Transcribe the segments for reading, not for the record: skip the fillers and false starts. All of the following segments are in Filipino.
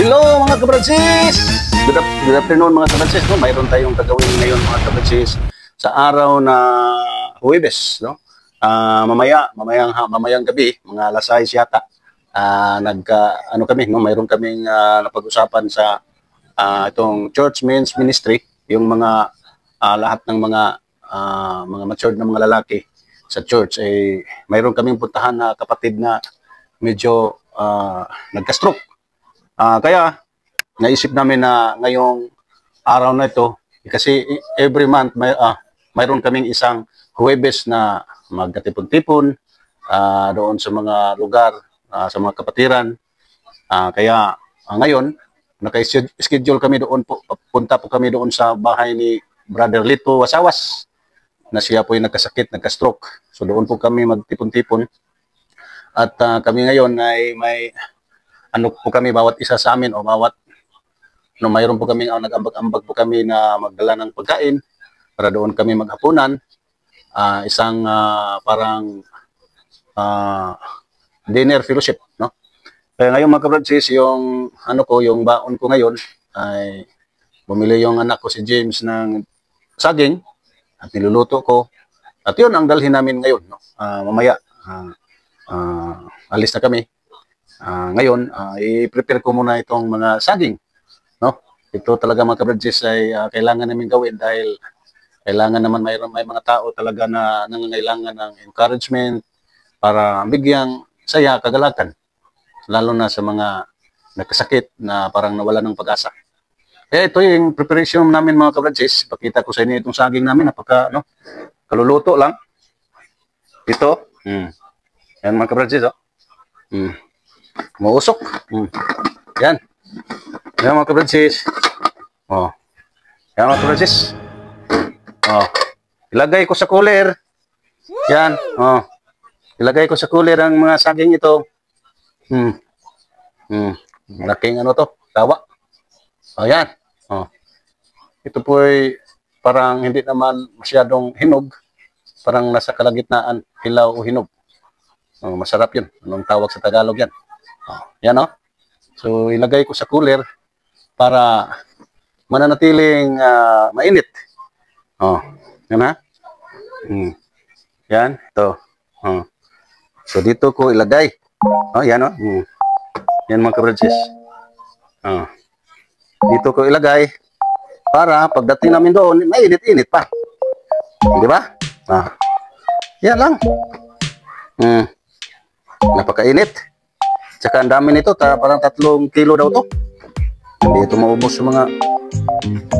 Hello mga kabransis! Good afternoon mga kabransis. No? Mayroon tayong gagawin ngayon mga kabransis sa araw na Huwebes. No? Mamayang gabi, mga alas 6 yata, mayroon kaming napag-usapan sa itong Church Men's Ministry, yung mga lahat ng mga matured na mga lalaki sa church. Mayroon kaming puntahan na kapatid na medyo nagka-stroke. Kaya naisip namin na ngayong araw na ito, kasi every month mayroon kaming isang Huwebes na magkatipon-tipon doon sa mga lugar, sa mga kapatiran. Kaya ngayon, naka-schedule kami doon po, punta po kami doon sa bahay ni Brother Lito Wasawas, na siya po yung nagkasakit, nagka-stroke. So doon po kami magtipon-tipon. At kami ngayon ay may bawat isa sa amin o mayroon po kami nag-ambag-ambag po kami na magdala ng pagkain para doon kami maghapunan. Isang parang dinner fellowship, no? Kaya ngayon mga kabransis, yung baon ko ngayon ay bumili yung anak ko si James ng saging at niluluto ko. At yun ang dalhin namin ngayon, no? Mamaya alis na kami. Ngayon, i-prepare ko muna itong mga saging, no? Ito talaga mga kabransis ay kailangan namin gawin dahil kailangan naman may mga tao talaga na nangangailangan ng encouragement para bigyang saya, kagalakan, lalo na sa mga nagkasakit na parang nawala ng pag-asa. Ito yung preparation namin mga kabransis. Pakita ko sa inyo itong saging namin, kaluluto lang. Ito, yan mga kabransis, Mausok. Yan. Yan mga kabransis. Yan mga kabransis. Ilagay ko sa cooler. Yan. Ilagay ko sa cooler ang mga saging ito. Malaking tawa. Yan. Ito po ay parang hindi naman masyadong hinog. Parang nasa kalagitnaan, hilaw o hinog. Masarap yun. Anong tawag sa Tagalog yan? Yan, So, ilagay ko sa cooler para mananatiling mainit. Yan, Yan, ito. So, dito ko ilagay. Yan, Yan, mga kabransis. Dito ko ilagay para pagdating namin doon, mainit-init pa. Di ba? Yan lang. Napakainit. Tsaka ang dami nito, parang 3 kilo daw to. Hindi ito maubos sa mga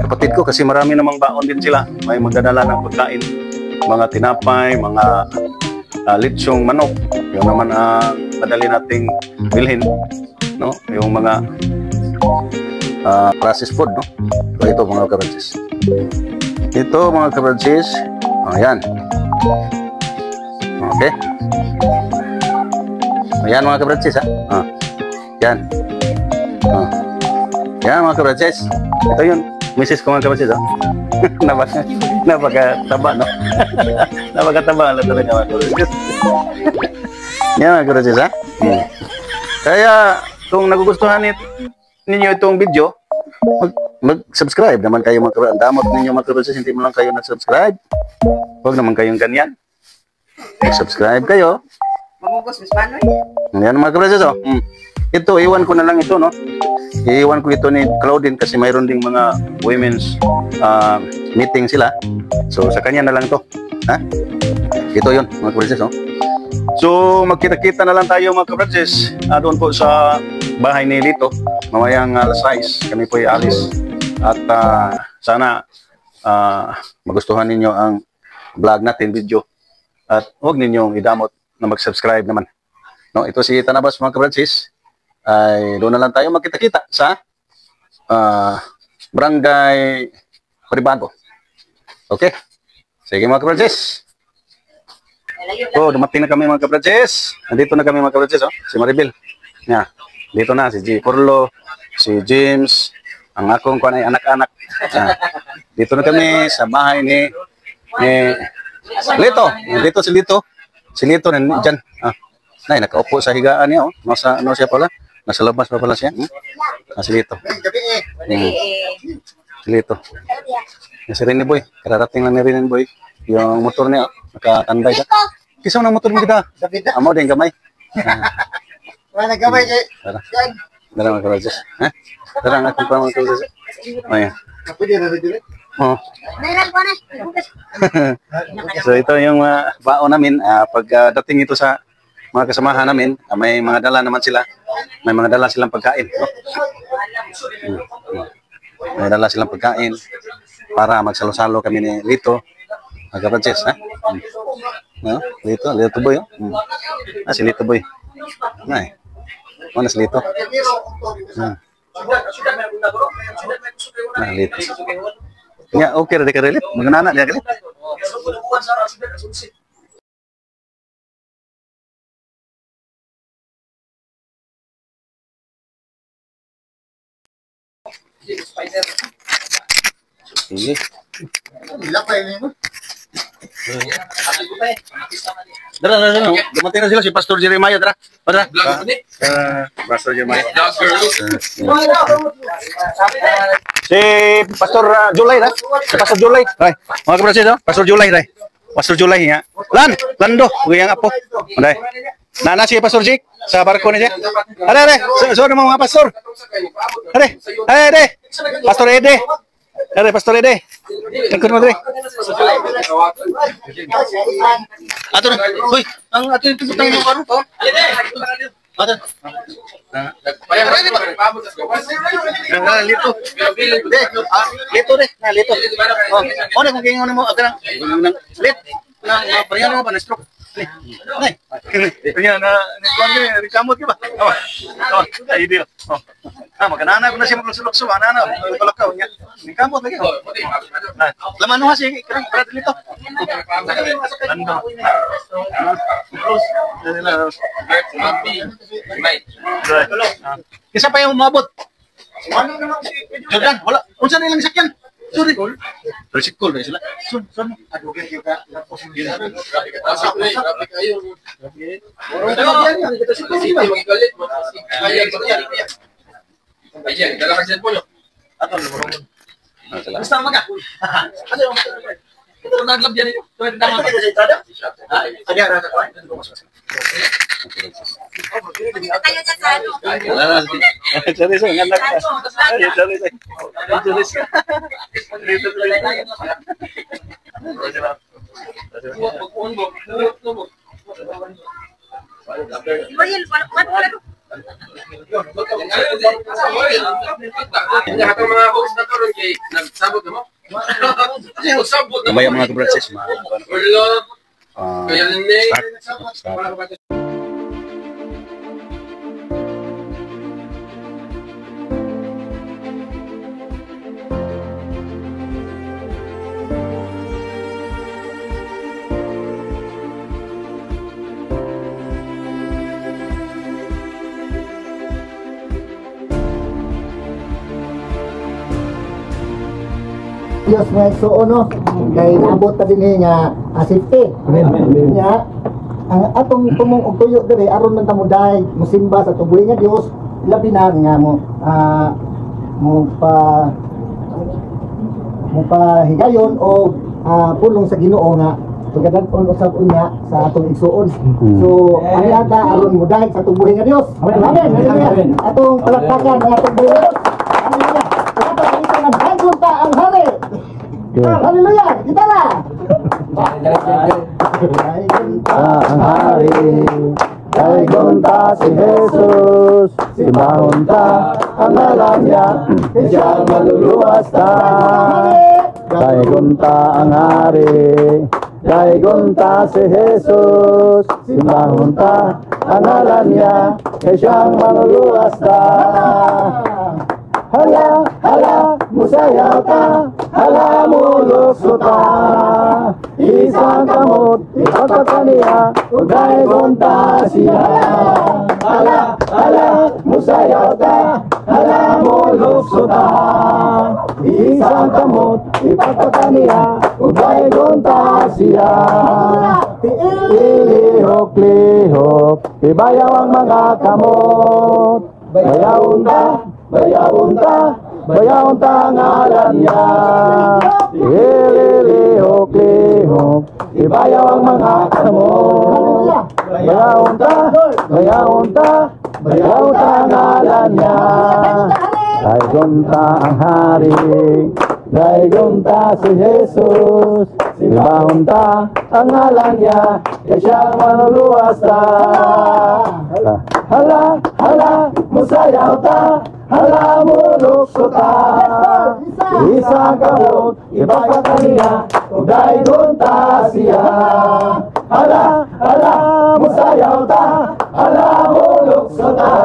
kapatid ko kasi marami namang baon din sila. May magdadala ng pagkain, mga tinapay, mga litsong manok. Yung naman madali nating bilhin, no? Yung mga processed food, no? So, ito mga kabransis. Ito mga kabransis. Ayan. Okay. Ayan mga kabransis, Yan. Yan mga kabransis. Ito yun. Misis ko mga kabransis, Napakataba, no? Napakataba. Alam talaga mga kabransis. Yan mga kabransis, Kaya, kung nagugustuhan ninyo itong video, mag-subscribe naman kayo mga kabransis. Damot ninyo mga kabransis, hindi mo lang kayo nag-subscribe. Huwag naman kayong ganyan. Subscribe kayo. Yan mga kabransis, Ito, iwan ko na lang ito, no? Iwan ko ito ni Claudine kasi mayroon ding mga women's meeting sila. So, sa kanya na lang ito. Ito yun, mga kabransis, So, magkita-kita na lang tayo mga kabransis. Doon po sa bahay ni Lito. Mamayang alas 6. Kami po alis. At sana magustuhan ninyo ang vlog natin, video. At huwag ninyong idamot na mag-subscribe naman. No, ito si Tanabas mga kabransis. Ay doon na lang tayo magkita-kita sa Barangay Pribado. Okay? Sige mga kabransis. Dumating na kami mga kabransis. Nandito na kami mga kabransis, Si Maribel. Yeah. Dito na si G. Porlo, si James, ang akong anak-anak. Dito na kami sa bahay ni Lito. Dito si Lito. Si Lito nandiyan. Nakaupo sa higaan niya, Siya pala. Nasa labas pa pala siya. Nasa dito. Dito. Si Rini Boy. Kararating lang ni Rini Boy. Yung motor niya, nakatambay ka. Kisa mo ng motor mo kita. Amo din gamay. Wala gamay kay. Dara mga karajas. Ha? Dara nga kung paano ito. Ayan. Pwede na rin. Oh. So ito yung baon namin. Pag dating ito sa mga kasamahan namin, may mga dala naman sila. May mga dala silang pagkain. May dala silang pagkain para magsalo-salo kami ni Lito. Mga karajas, ha? No? Lito Boy. Oh. Si Lito Boy. Ay. Mana si Lito? Lito. Ya, oke udah dikerelit. Mengenana dia kelit. Ini. Dara, dumating na sila si Pastor Jeremiah, dara. Pastor Jeremiah. Si Pastor Julay, dara. Si Pastor Julay. Ay, mga kabrasid, Pastor Julay, dara. Pastor Julay, ya. Lando, yang apo. Dai. Nana si Pastor Jake sa barko niya. Are, so mga pastor. Are. Pastor Ede. Are, Pastor Ede. Tengkun mo dre. Ato na. Hoy, ang ato yung tibutang yung karo pa. Ato. Lito. Lito deh. Nah, lito. Oh, na kung kingon mo agad lit. Na parehan mo ba na stroke? Nay. Kanya na kuan ni kamot ki ba? Awa. Ay dio. Maganana ko na siya magsulokso, anana. Palakaw niya. Ni kamot lagi. Laman no si karang para dito. Ando. Kisa pa yung umabot. Jordan, wala. Unsa nilang sakyan? Sorry. Resikol dahil sila. Son. Aduh, kita Kamaya mga kabratsis, start. Diyos nga igsuon no kay naabot ta dinhi nga safety. Nya ang atong tumong og tuyo diri aron man ta moday mosimba sa tuboy nga Dios labi na nga mo higayon o pulong sa Ginoo nga pagdaton usab unya sa atong igsuon. So ani ata aron moday sa tuboy nga Dios. Amen. Atong palakpakan nga tuboy nga Dios. Ang hari. Haleluya, kita lah. Ang hari, kay gunta si Jesus, simbahon ta ang alam niya, siya maluluwas ta. Kay gunta ang hari, kay gunta si Jesus, simbahon ta ang alam niya, siya maluluwas ta. Hala, musayaw ta, hala mulukso ta. Isang kamot, ipagpagkaniya, ugay gunta siya. Hala, musayaw ta, hala mulukso ta. Isang kamot, ipagpagkaniya, ugay gunta siya. Lihok, ibayaw ang mga kamot. bayawon ta ngalan niya. Ililihok-lihok, ibayaw ang mga kamot. Bayawon ta ngalan niya. Daygon ta ang hari, daygon ta si Jesus. Ibahon ta ang ngalan niya, kaya siya manuluwas ta. Hala, musayaw ta, hala, mulukso ta. Isang kamot, ibagkat niya, kung daygon ta siya. Hala, musayaw ta, hala, mulukso ta.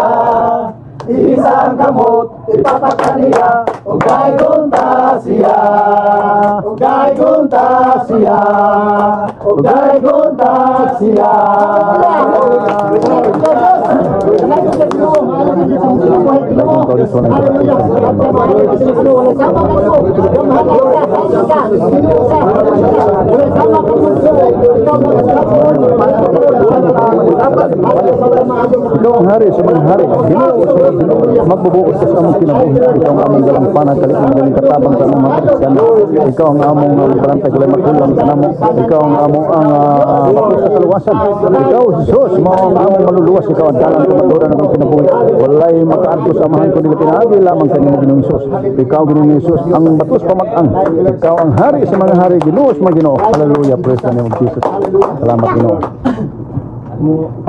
Isang kamot, ipapakta niya, ugay gunta siya, ugay gunta siya, ugay gunta siya. Ikaw ang hari sa mga hari. Magbubuos ka sa among kinabuhi. Ikaw ang among galang panagkalit ng galing katabang sa mga Kristiyano. Ikaw ang among parantay kalay magulang sa namo. Ikaw ang among mapos sa kaluwasan. Ikaw, Jesus, mo ang among maluluwas. Ikaw ang dalang kumadura ng among kinabuhi. Walay makaadto sa amahan ko nila pinagi lamang sa Ginoo Jesus. Ikaw Ginoo Jesus ang batos pamatang. Ikaw ang hari sa mga hari. Ginuos mga Ginoo. Hallelujah. Praise the name of Jesus. Salamat Ginoo.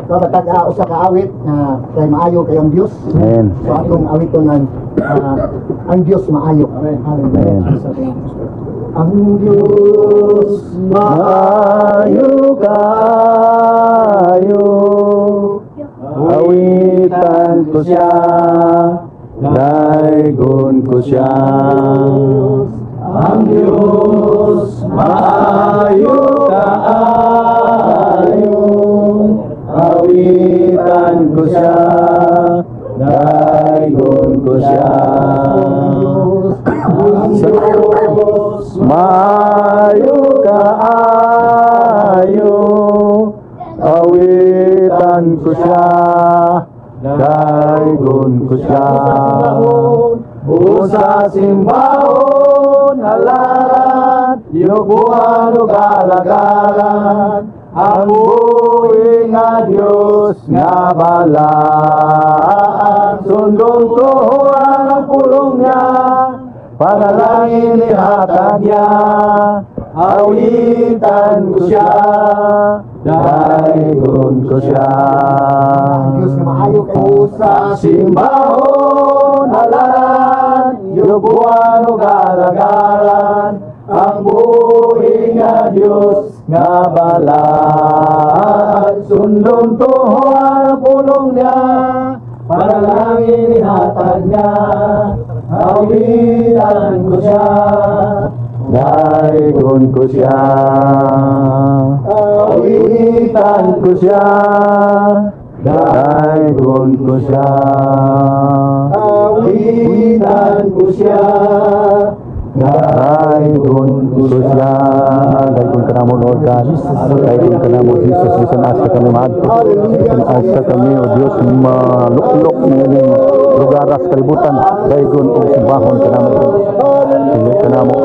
Kabatag usa ka awit na kay maayo kay ang Dios. Amen. So atong awiton ang Dios maayo. Amen. Ang Dios maayo kayo, awitan ko siya, daygon ko siya. Ang Diyos maayo kayo, awitan ko siya, daygon ko siya. Ang Diyos maayo kaayo, awitan ko siya, daygon ko siya. Usa simbahon halaran, yubuan o galagaran, ang buhi nga Diyos nga balaan. Sundong tuhuan ang pulong niya, panalangin ihatag niya, awitan ko siya, daygon ko siya. Diyos nga maayo kay usa Simbahon halaran, yubuan o galagaran, ang buhi nga Diyos nga balaan. Sundong tuhuan ang pulong niya, panalangin ihatag niya, awitan ko siya, daygon ko siya. Awitan ko siya, daygon ko siya. Awitan ko siya, daygon ko siya. Daygon ka namo Lord God, daygon ka namo Jesus. Bisan asa kami maadto, bisan asa kami o Dios maluklok ng lugaras kalibutan, daygon og simbahon ka namo. Dili ka namo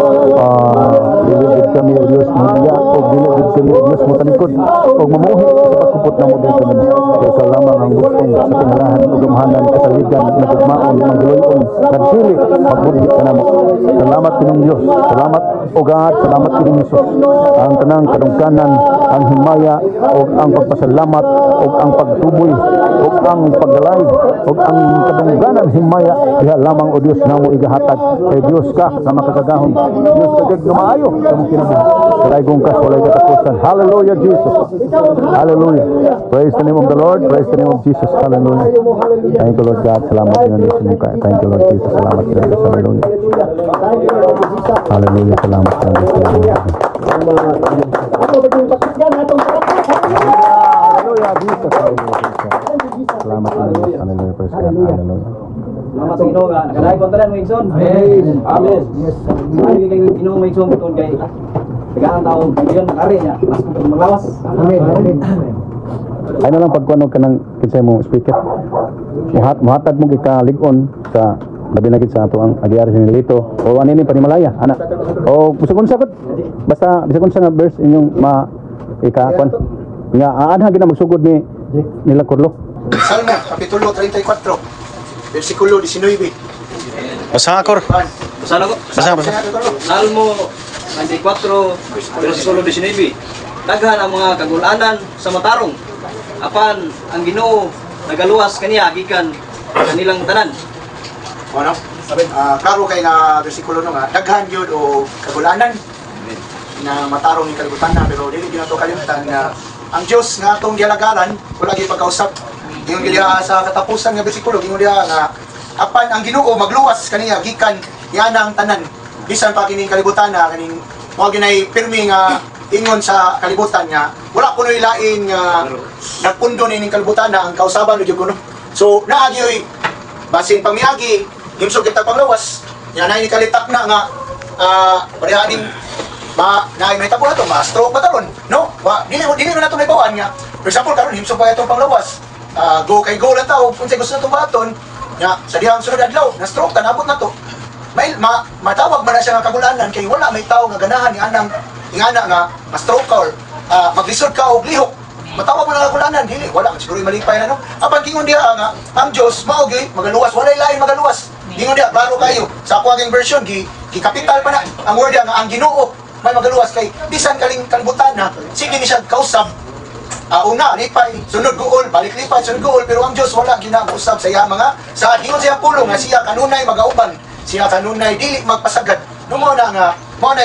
diligid kami o Dios mo diya, og diligid kami o Dios mo talikod, og mamuhi sa pagkupot namo dito kami. Kaya sa lamang ang gustong sa tinalahan o gamahanan, kasaligan, nagugmaon, magluyon, nagsili, magbudhi ka namo. Salamat kinong Diyos, salamat o God, salamat kinong Jesus. Ang tanang kadungkanan, ang himaya, o ang pagpasalamat, o ang pagtuboy, o ang pagdalay, o ang kadungkanan, himaya, diha lamang o Diyos namo igahatag. Kay Diyos ka na makakagahon, Diyos kagag na maayo sa mong kinabuhi. Salaygong ka, walay katapusan. Hallelujah Jesus, hallelujah. Praise the name of the Lord, praise the name of Jesus. Hallelujah. Thank you Lord God, salamat kinong Diyos muka. Thank you Lord Jesus, salamat kinong Diyos. Hallelujah. Hallelujah, salamat kinong Diyos. Hallelujah. Hallelujah, Jesus. Salamat kinong Diyos. Hallelujah, praise God. Hallelujah. Salamat sa Ginoo nga nakadaig ko tanan mo igsoon. Amen. Amen. Yes. Ay kay Ginoo mo igsoon tuon kay tagaan taon diyon nakari niya. Mas kung maglawas. Amen. Ay na lang pagkuno ka ng kinsay mo speaker. muhatag mo gikaligon sa labi na gid sa ato ang agyari sa Nilito o ano ni panimalaya ana o bisag unsa gud basta bisag unsa nga verse inyong ma ikakon nga aanha gid na magsugod ni nila Kurlo. Salmo kapitulo 34 bersikulo 19. Basa akor. Basa na ko. Basa. Salmo 94 bersikulo 19. Daghan ang mga kagulanan sa matarong. Apan ang Ginoo nagaluwas kaniya gikan kanilang tanan. Ano? Klaro kay na bersikulo no nga daghan gyud o kagulanan na matarong ni kalibutan na pero dili gyud nato kalimutan na ang Dios nga atong gialagaran wala gyud pagkausap. Ingon gyud sa katapusan nga bersikulo ingon diha nga apan ang Ginoo magluwas kaniya gikan yana ang tanan bisan pa kining kalibutan na kaning mao ginay pirmi nga ingon sa kalibutan nga wala kuno ilain nga nagpundo ning kalibutan na ang kausaban gyud kuno. So naa gyud basin pamiagi himsog kita panglawas nya nay ni kalitak na nga parehading naay may tabo ato ma-stroke pataron no dili na nato may bawaan nga for example karon himsog pa itong panglawas go kay go lang tao kung sa gusto natong baton nya sa dihang sunod adlaw na stroke tanabot na to may matawag man na siya nga kagulanan kay wala may tao nga ganahan ni anang ingana nga ma-stroke ka or maglisod ka og lihok matawag mo na kagulanan dili wala siguro malipay na no apan kingon diha nga ang Dios mao gyud magaluwas walay lain magaluwas ingon diha klaro kayo sa ako ang version kapital pa na ang word nga ang Ginoo may magaluwas kay bisan kalibutan na sige ni siya kausab una lipay sunod guol balik lipay sunod guol pero ang Dios wala ginausab sa iya mga sa ingon siya pulong nga siya kanunay magauban siya kanunay dili magpasagad no mo na nga mo na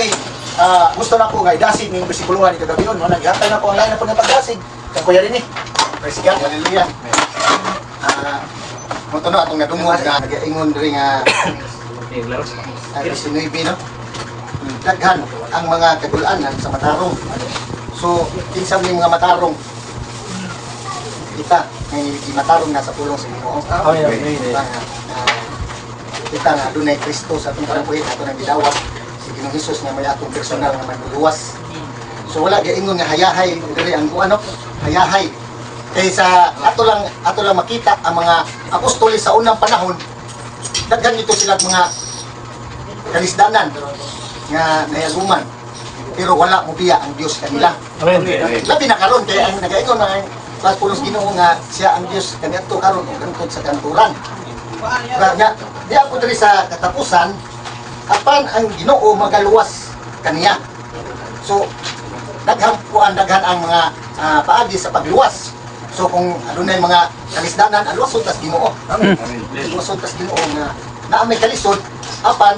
gusto na ko nga idasig ning bersikulohan ni kagabion mo na gihatay na ko ang lain na po ng pagdasig kag kuya rin ni praise God hallelujah mo to no atong nadungog nga nagaingon diri nga si Nuibi no daghan ang mga kagulanan sa matarong. So, kinsa may mga matarong kita may matarong nasa pulong sa Ginoo. Kita nga dunay Kristo sa atong kinabuhi ato nang gidawat si Ginoong Hesus nga may atong personal nga manluluwas. So wala giingon nga hayahay diri ang ano hayahay kay sa ato lang makita ang mga apostoles sa unang panahon daghan nito sila mga kalisdanan nga nayaguman pero wala mo biya ang Dios kanila. Amen. Labi na karon kay ang nagaingon na pas pulos Ginoo nga siya ang Dios kaniadto karon kantod sa kanturan. Nga di ako diri sa katapusan apan ang Ginoo magaluwas kaniya. So daghan ang mga paagi sa pagluwas. So kung adunay mga kalisdanan aluwasod tas Ginoo. Amen. Aluwasod tas Ginoo nga naa may kalisod apan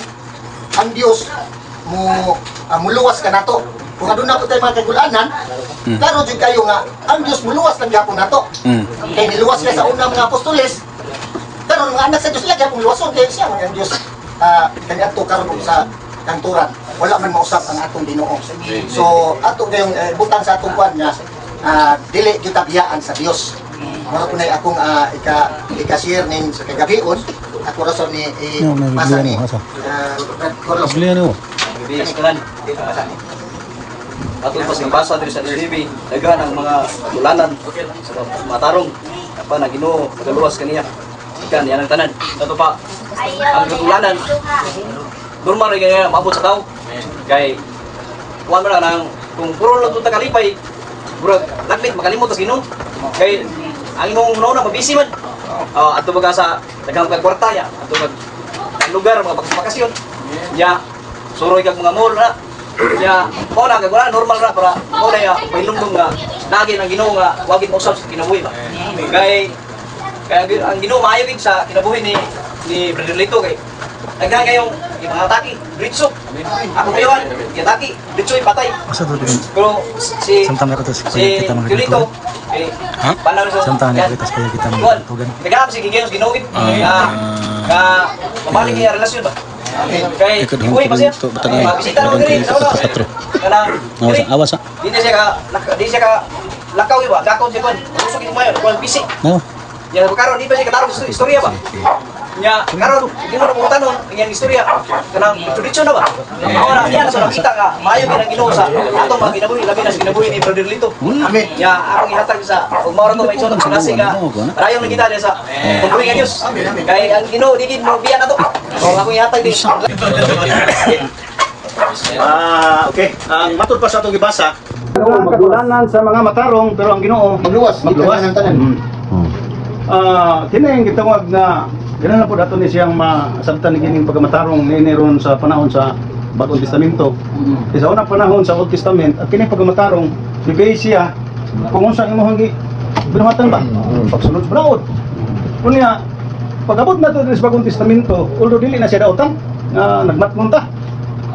ang Dios mo muluwas ka nato. Kung aduna po tayo mga kagulanan, klaro jud kayo nga ang Dios muluwas lang gyapon nato. Kay niluwas siya sa unang mga apostoles. Karon mga anak sa Dios gyapon luwason kay siya ang Dios kaniadto karon sa kanturan. Wala man mausap ang atong Ginoo. So ato gayong butang sa atong kwan nga dili kita biyaan sa Dios. Mao kunay akong ika-share ning sa kagabion. Ako rason ni masa ni Carlos. Atong pasibasa diri sa DB, daghan ang mga kagulanan sa matarong apa na Ginoo nagaluwas kaniya. Ikan yan ang tanan. Ato pa ang kagulanan normal ray nga maabot sa tao. Kay kuan man nang kung puro lang tunta kalipay, burag laklit makalimot sa Ginoo. Kay ang imong una mabisi man. Ato baga sa daghang kwarta ya, ato lugar mga bakasyon. Ya suroy kag mga mall na. Ya, mo na kag wala normal ra para mo na ya pailumdum nga nagi nang Ginoo nga wagit mausab sa kinabuhi ba. Kay ang Ginoo maayo gid sa kinabuhi ni Brother Lito kay daghan kayong mga atake, Britso. Ako kayon, atake, Britso patay. Pero si Lito paano sa Santana kita sa kita mo. Nagap si Ginoo ginawid. Mabalik yung relasyon ba? Kay ibuhi pa siya. Bisita mo diri sa ulo. Kana awas Di siya ka lakaw ba? Gakon siya kon. Usog ito mayo, kon bisi. No. Ya karon di pa siya katarong istorya ba? Nya karon di mo na tanon iyang istorya kanang tradisyon na ba? Mao na niya sa nakita ka maayo gyud ang Ginoo sa ato mga kinabuhi labi na sa kinabuhi ni Brother Lito. Amen. Nya akong ihatag sa ug mao ra to may isot sa klase nga rayon nakita diya sa pagbuhi nga Dios. Kay ang Ginoo di gid mo biya na to. O akong ihatag di. Okay. Ang matod pa sa atong gibasa, magulanan sa mga matarong pero ang Ginoo Magluwas. magluwas. Ng tanan. Kini ang gitawag na ganun na po dato ni siyang masabtan ni kining pagamatarong ni ron sa panahon sa Bagong Testamento. Sa unang panahon sa Old Testament, at kini pagamatarong bibay siya kung unsa imong binuhatan ba? Pagsunod sa balaod. Kunya pag-abot na to sa Bagong Testamento, although dili na siya daotan nga nagmatmunta.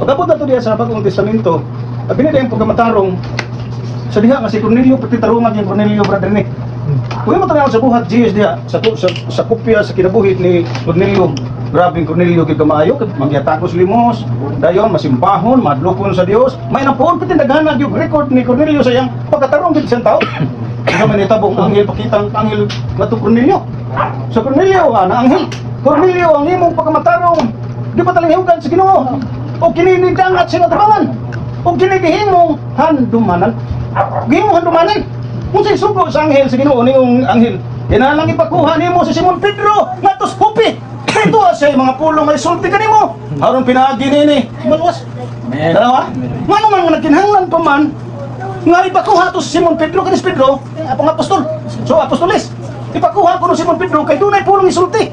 Pag-abot na to diya sa Bagong Testamento, at pinili ang pagamatarong sa diha nga si Cornelio pati tarungan yung Cornelio brother ni. Kung mo tanaw sa buhat Jesus diha sa kopya sa kinabuhi ni Cornelio, grabe Cornelio kay kamaayo kay mangyatagos limos, dayon masimpahon, madlukon sa Dios. May napuon pati naghanag yung record ni Cornelio sa iyang pagkatarong gid sa tao. Kaya man itabong anghel pakitang anghel ngadto Cornelio. So Cornelio ana anghel. Cornelio ang imong pagkamatarong di pa talinghugan sa Ginoo. O kini dangat sila tabangan. O kini gihimong handumanan. Gihimong handumanan. Kung sa'y sugo sa anghel, sa Ginoo niyong anghel, kinalang ipakuha nimo si Simon Pedro, ngatos hupi. Ito siya mga pulong ay sulti ka nimo. Haron pinagi nini, maluwas. Dalawa, mano man nagkinahanglan pa man, nga ipakuha to si Simon Pedro, kanis Pedro, apong apostol. So apostoles, ipakuha ko no Simon Pedro, kay dunay pulong isulti.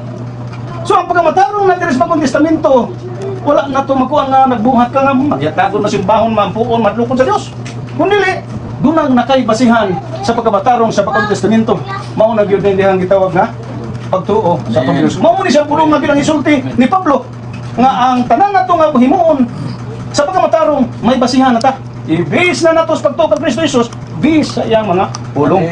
So ang pagkamatarong na sa Bagong Testamento, wala na to makuha nga nagbuhat ka nga, magyatagon masimbahon, mampuon, madlukon sa Dios. Kung dili, dunang nakaibasihan sa pagkamatarong sa Bagong Testamento, mao na gyud dihang gitawag nga pagtuo sa atong Dios. Mao ni siya pulong nga bilang isulti ni Pablo nga ang tanan nato nga himuon sa pagkamatarong may basihan na ta. I-base na nato sa pagtuo kay Kristo Jesus, base sa iyang mga pulong.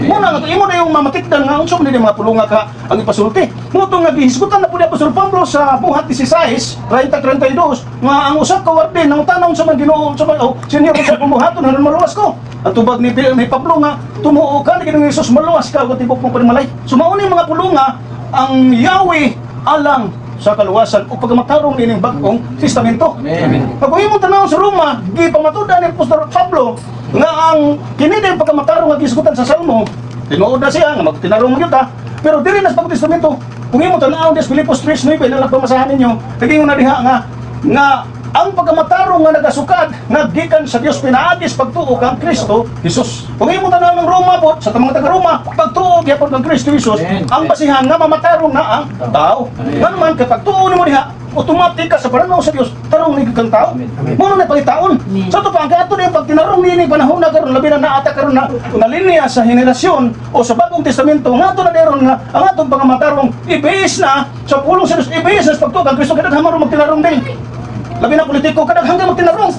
Muna nga imo na yung mamatikdan nga unsa man ni mga pulong nga ka ang ipasulti. Muto nga gihisgutan na pud Apostol Pablo sa buhat 16, 30-32 nga ang usa ka warden nang tanong sa mga Ginoo sa mga senior sa pumuhaton haron maluwas ko. Ang tubag ni Pablo nga tumuo ka ni Ginoong Hesus maluwas ka ug tibok mong panimalay. Sumao ni mga pulong nga ang Yahweh alang sa kaluwasan o pagmatarong nining Bagong Testamento. Pag mo tanaw sa Roma, gipamatudan ni Apostol Pablo nga ang kini din pagmatarong nga gisgutan sa Salmo, tinuod na siya nga magtinarong gyud ta. Pero diri na sa Bagong Testamento, kung imo tanaw sa Filipos 3:9 na pamasahan ninyo, naging na diha nga ang pagkamatarong nga nagasukad naggikan sa Dios pinaagis pagtuo kang Kristo Jesus. Kung imo tanaw ng Roma po sa mga taga Roma, pagtuo gyapon kang Kristo Jesus, ang basihan nga mamatarong na ang tao. Nganuman kapag tuo nimo diha, automatic ka sa pananaw sa Dios, tarong ni kang tao. Mo na pangitaon. So to pa ang kato ni pag tinarong ni panahon na karon labi na naata karon na linya sa henerasyon o sa Bagong Testamento nga to na deron nga ang atong pangamatarong i-base na sa pulong sa Dios, i-base na sa pagtuo kang Kristo kada hamaro magtinarong din. Labi na politiko, kadang hanggang magtinarong.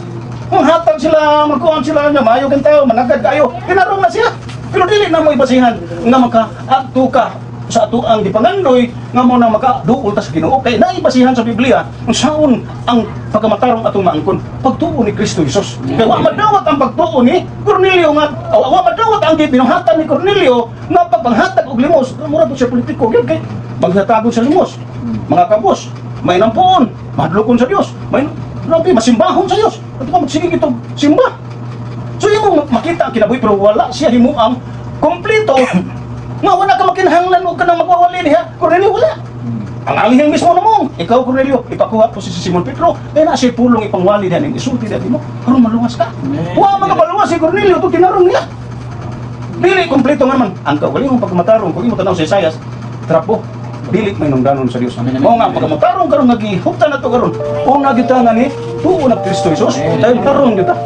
Kung hatag sila, magkuhan sila nga, maayo kang tao, managad kayo, tinarong na sila. Pero dili na mo ibasihan nga maka-ato ka sa ato ang dipangandoy nga mo na maka-duol ta sa Ginoo. Kaya naibasihan sa Biblia kung saan ang pagkamatarong atong maangkon, pagtuo ni Kristo Jesus. Kaya wa madawat ang pagtuo ni Cornelio nga, wa madawat ang binuhatan ni Cornelio nga pagpanghatag og limos, mura po siya politiko, kaya maghatagod sa limos. Mga kabos, may nampuon, madlukon sa Dios, may grabe masimbahon sa Dios. Ato ka magsigig itong simba. So yung makita ang kinabuhi pero wala siya himuang kompleto. Nga wala ka makinahanglan o ka nang magwawali niya. Cornelio wala. Ang anghel mismo namong, ikaw Cornelio, ipakuha po si Simon Pedro, kaya na siya pulong ipangwali niya ng isulti natin mo, karon maluwas ka. Wa mga maluwas si Cornelio, ito tinarong niya. Dili kompleto nga naman. Ang kagaling mong pagmatarong, kung imo tanaw sa Isaias, trapo. Dili may nungdanon sa Dios. Mao nga pagmatarong karon nagihuptan nato karon. O nagitangan ni tuo na Kristo Jesus. Dahil karon kita.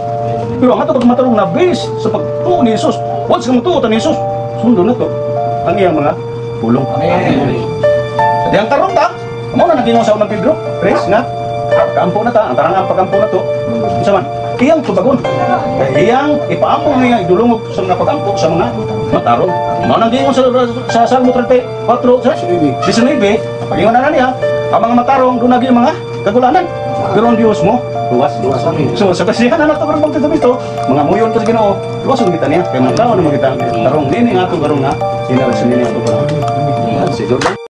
Pero ang ato pagmatarong na base sa pagtuo ni Jesus. Once nga tuo ta ni Jesus, sundo na to ang iyang mga pulong. Sa diyang karon ta, mao na naging sa unang Pedro, praise nga. Kaampo na ta, ang tarangang pagampo na to. Unsa man? Iyang tubagon. Iyang ipaampo niya idulungog sa mga pagampo sa mga matarong. Mao nang giingon sa Salmo 34, 19, pagingon na niya, ang mga matarong doon naging mga kagulanan. Pero ang Diyos mo, luwas. So sa basihan na nato karon pagtitubito, mga muyon pa sa Ginoo, luwas ang kita niya. Kaya mga tao na mga kita tarong nini nga to karon nga, sinabi sa nini ato karon. Siguro